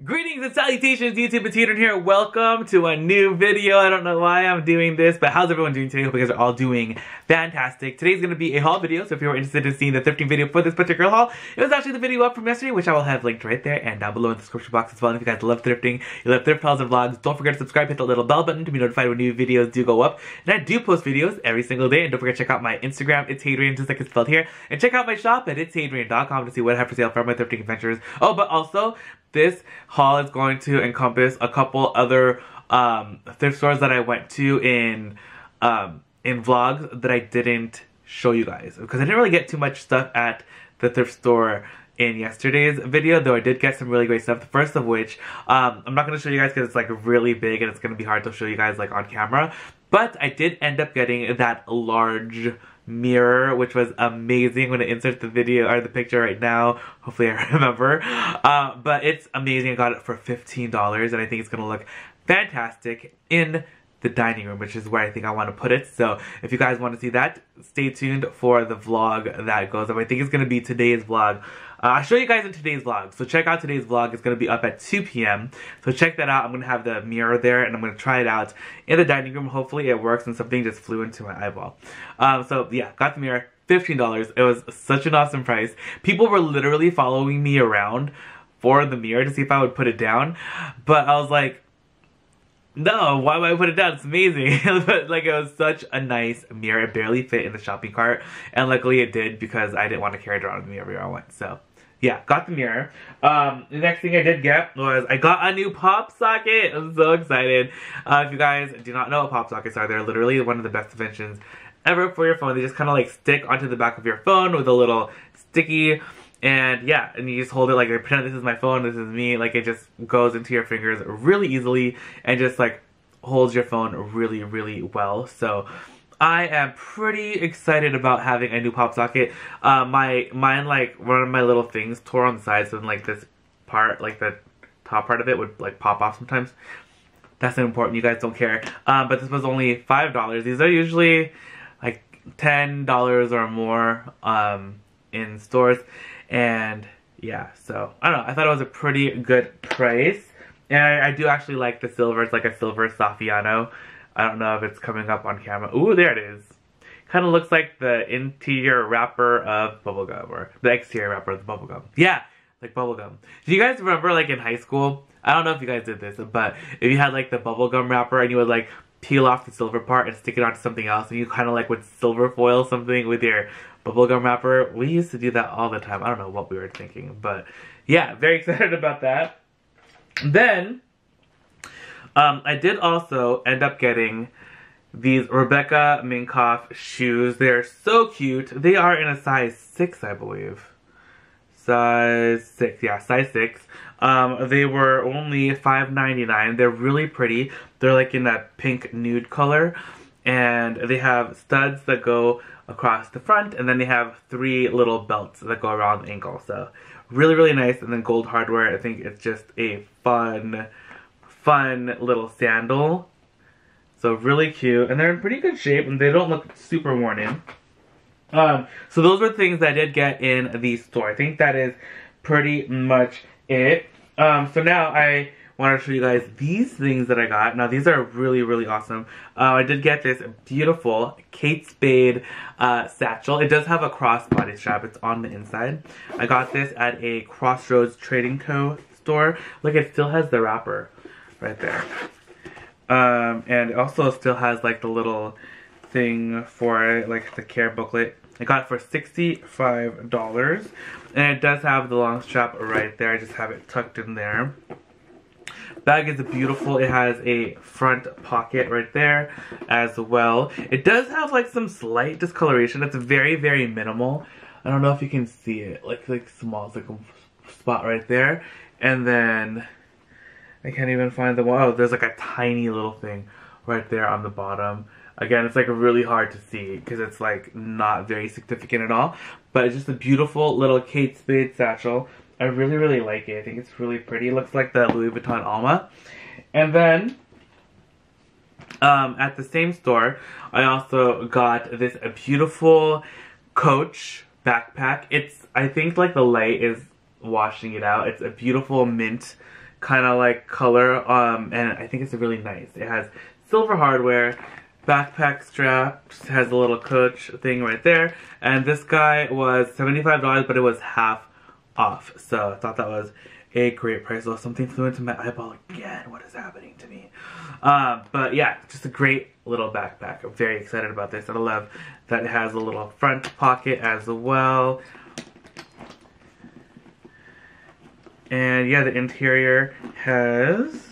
Greetings and salutations, YouTube. It's Hadrian here. Welcome to a new video. I don't know why I'm doing this, but how's everyone doing today? Hope you guys are all doing fantastic. Today's going to be a haul video, so if you're interested in seeing the thrifting video for this particular haul, it was actually the video up from yesterday, which I will have linked right there and down below in the description box as well. And if you guys love thrifting, you love thrift hauls and vlogs, don't forget to subscribe, hit the little bell button to be notified when new videos do go up. And I do post videos every single day, and don't forget to check out my Instagram, itsHadrian, just like it's spelled here, and check out my shop at itsHadrian.com to see what I have for sale for my thrifting adventures. Oh, but also, this haul is going to encompass a couple other thrift stores that I went to in vlogs that I didn't show you guys, because I didn't really get too much stuff at the thrift store in yesterday's video, though I did get some really great stuff. The first of which, I'm not going to show you guys because it's like really big and it's going to be hard to show you guys like on camera, but I did end up getting that large mirror, which was amazing. I'm going to insert the video or the picture right now. Hopefully I remember. But it's amazing. I got it for $15 and I think it's going to look fantastic in the dining room, which is where I think I want to put it. So if you guys want to see that, stay tuned for the vlog that goes up. I think it's going to be today's vlog. I'll show you guys in today's vlog. So check out today's vlog. It's going to be up at 2 p.m. So check that out. I'm going to have the mirror there and I'm going to try it out in the dining room. Hopefully it works and something just flew into my eyeball. So yeah, got the mirror. $15. It was such an awesome price. People were literally following me around for the mirror to see if I would put it down. But I was like, no, why would I put it down? It's amazing. But like, it was such a nice mirror. It barely fit in the shopping cart. And luckily it did, because I didn't want to carry it around with me everywhere I went. So yeah, got the mirror. The next thing I did get was I got a new PopSocket. I'm so excited. If you guys do not know what PopSockets are, they're literally one of the best inventions ever for your phone. They just kind of like stick onto the back of your phone with a little sticky. And yeah, and you just hold it like, pretend this is my phone, this is me. Like, it just goes into your fingers really easily and just like holds your phone really, really well. So I am pretty excited about having a new PopSocket. Mine, like, one of my little things tore on the side, so then like this part, like the top part of it would like pop off sometimes. That's not important, you guys don't care. But this was only $5. These are usually like $10 or more in stores. And yeah, so I don't know, I thought it was a pretty good price. And I do actually like the silver. It's like a silver Saffiano. I don't know if it's coming up on camera. Ooh, there it is. Kind of looks like the interior wrapper of bubblegum, or the exterior wrapper of the bubblegum. Yeah, like bubblegum. Do you guys remember, like, in high school? I don't know if you guys did this, but if you had like the bubblegum wrapper and you would like peel off the silver part and stick it onto something else, and you kind of like would silver foil something with your bubblegum wrapper. We used to do that all the time. I don't know what we were thinking, but yeah, very excited about that. Then I did also end up getting these Rebecca Minkoff shoes. They're so cute. They are in a size 6, I believe. Size 6, yeah, size 6. They were only $5.99. They're really pretty. They're like in that pink nude color. And they have studs that go across the front, and then they have 3 little belts that go around the ankle. So really, really nice. And then gold hardware. I think it's just a fun little sandal. So really cute. And they're in pretty good shape, and they don't look super worn in. So those were things that I did get in the store. I think that is pretty much it. So now I want to show you guys these things that I got. Now these are really, really awesome. I did get this beautiful Kate Spade satchel. It does have a crossbody strap. It's on the inside. I got this at a Crossroads Trading Co. store. Look, it still has the wrapper right there. And it also still has like the little thing for like the care booklet. I got it for $65. And it does have the long strap right there. I just have it tucked in there. Bag is beautiful. It has a front pocket right there as well. It does have like some slight discoloration. It's very, very minimal. I don't know if you can see it. Like small. It's like a spot right there. And then I can't even find the one. Oh, there's like a tiny little thing right there on the bottom. Again, it's like really hard to see because it's like not very significant at all. But it's just a beautiful little Kate Spade satchel. I really, really like it. I think it's really pretty. It looks like the Louis Vuitton Alma. And then, at the same store, I also got this beautiful Coach backpack. It's, I think like the light is washing it out. It's a beautiful mint kind of like color, and I think it's really nice. It has silver hardware, backpack straps, has a little coach thing right there, and this guy was $75, but it was half off, so I thought that was a great price. Oh, something flew into my eyeball again. What is happening to me? But yeah, just a great little backpack. I'm very excited about this. I love that it has a little front pocket as well. And yeah, the interior has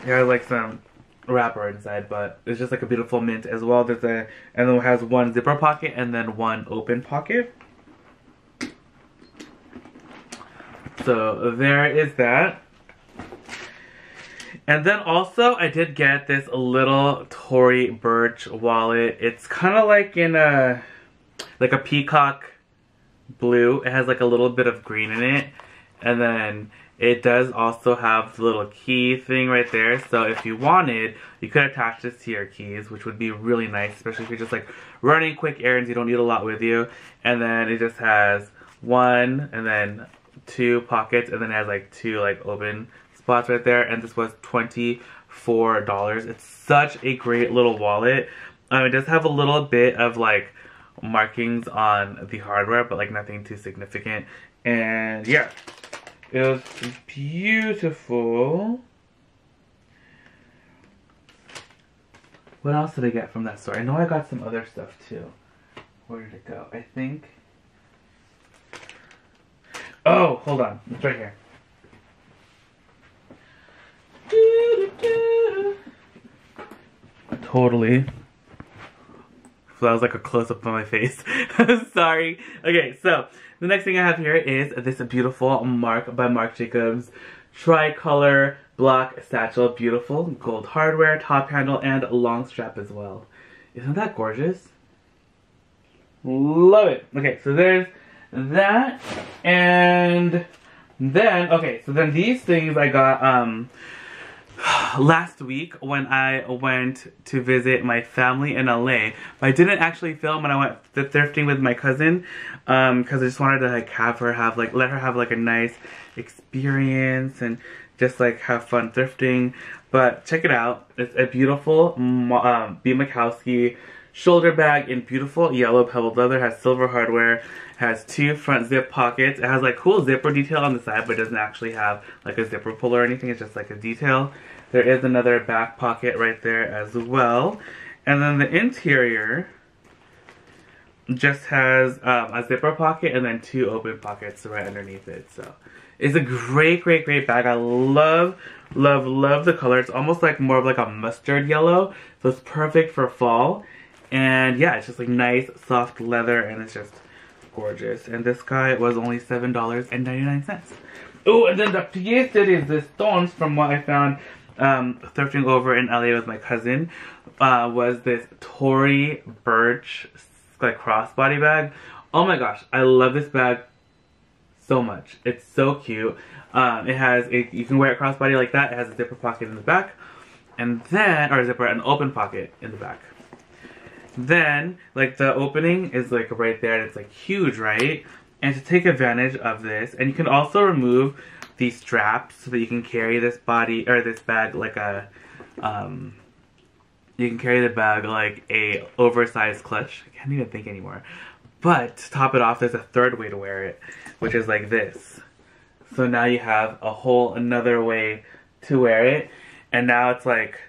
yeah, like some wrapper inside, but it's just like a beautiful mint as well. And then it has one zipper pocket and then one open pocket. So there is that. And then also I did get this little Tory Burch wallet. It's kind of like in a peacock blue. It has like a little bit of green in it, and then it does also have the little key thing right there. So if you wanted, you could attach this to your keys, which would be really nice, especially if you're just like running quick errands. You don't need a lot with you. And then it just has one and then two pockets, and then it has like two like open spots right there. And this was $24. It's such a great little wallet. It does have a little bit of like markings on the hardware, but like nothing too significant. And yeah, it was beautiful. What else did I get from that store? I know I got some other stuff too. Where did it go? I think... Oh, hold on. It's right here. Totally. So that was like a close-up on my face. Sorry. Okay, so the next thing I have here is this beautiful Marc by Marc Jacobs tricolor black satchel. Beautiful gold hardware, top handle, and long strap as well. Isn't that gorgeous? Love it. Okay, so there's that. And then, okay, so then these things I got last week when I went to visit my family in LA. But I didn't actually film when I went thrifting with my cousin, because I just wanted to like let her have like a nice experience and just like have fun thrifting. But check it out. It's a beautiful B. Makowsky shoulder bag in beautiful yellow pebbled leather. Has silver hardware. Has two front zip pockets. It has like cool zipper detail on the side, but it doesn't actually have like a zipper pull or anything. It's just like a detail. There is another back pocket right there as well. And then the interior just has a zipper pocket and then two open pockets right underneath it. So it's a great, great, great bag. I love, love, love the color. It's almost like more of like a mustard yellow. So it's perfect for fall. And yeah, it's just like nice, soft leather, and it's just gorgeous. And this guy was only $7.99. Oh, and then the pièce de résistance from what I found thrifting over in LA with my cousin was this Tory Burch like crossbody bag. Oh my gosh, I love this bag so much. It's so cute. It has you can wear it crossbody like that. It has a zipper pocket in the back, and then an open pocket in the back. Then like the opening is like right there, and it's like huge, right? And to take advantage of this, and you can also remove these straps so that you can carry this bag like a you can carry the bag like a oversized clutch. I can't even think anymore. But to top it off, there's a third way to wear it, which is like this. So now you have another way to wear it, and now it's like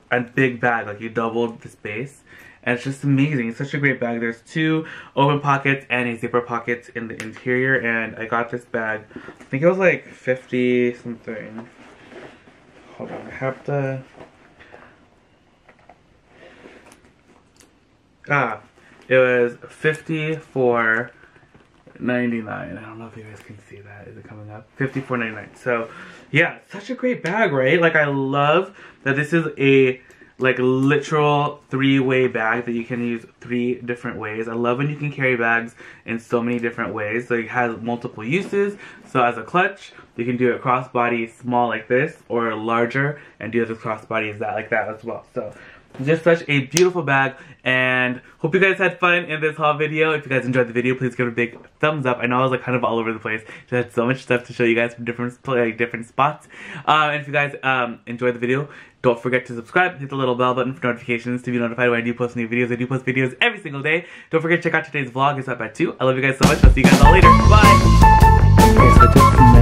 a big bag, like you doubled the space. And it's just amazing. It's such a great bag. There's two open pockets and a zipper pocket in the interior. And I got this bag, I think it was like 50 something. Hold on, I have to... it was $54.99. I don't know if you guys can see that. Is it coming up? $54.99. So yeah, such a great bag, right? Like I love that this is a like literal three-way bag that you can use 3 different ways. I love when you can carry bags in so many different ways. So it has multiple uses. So as a clutch, you can do it crossbody small like this, or larger and do the crossbody like that as well. So Just such a beautiful bag, and hope you guys had fun in this haul video. If you guys enjoyed the video, please give it a big thumbs up. I know I was like kind of all over the place. Just had so much stuff to show you guys from different spots. And if you guys enjoyed the video, don't forget to subscribe, hit the little bell button for notifications to be notified when I do post new videos. I do post videos every single day. Don't forget to check out today's vlog. It's up at 2. I love you guys so much. I'll see you guys all later. Bye!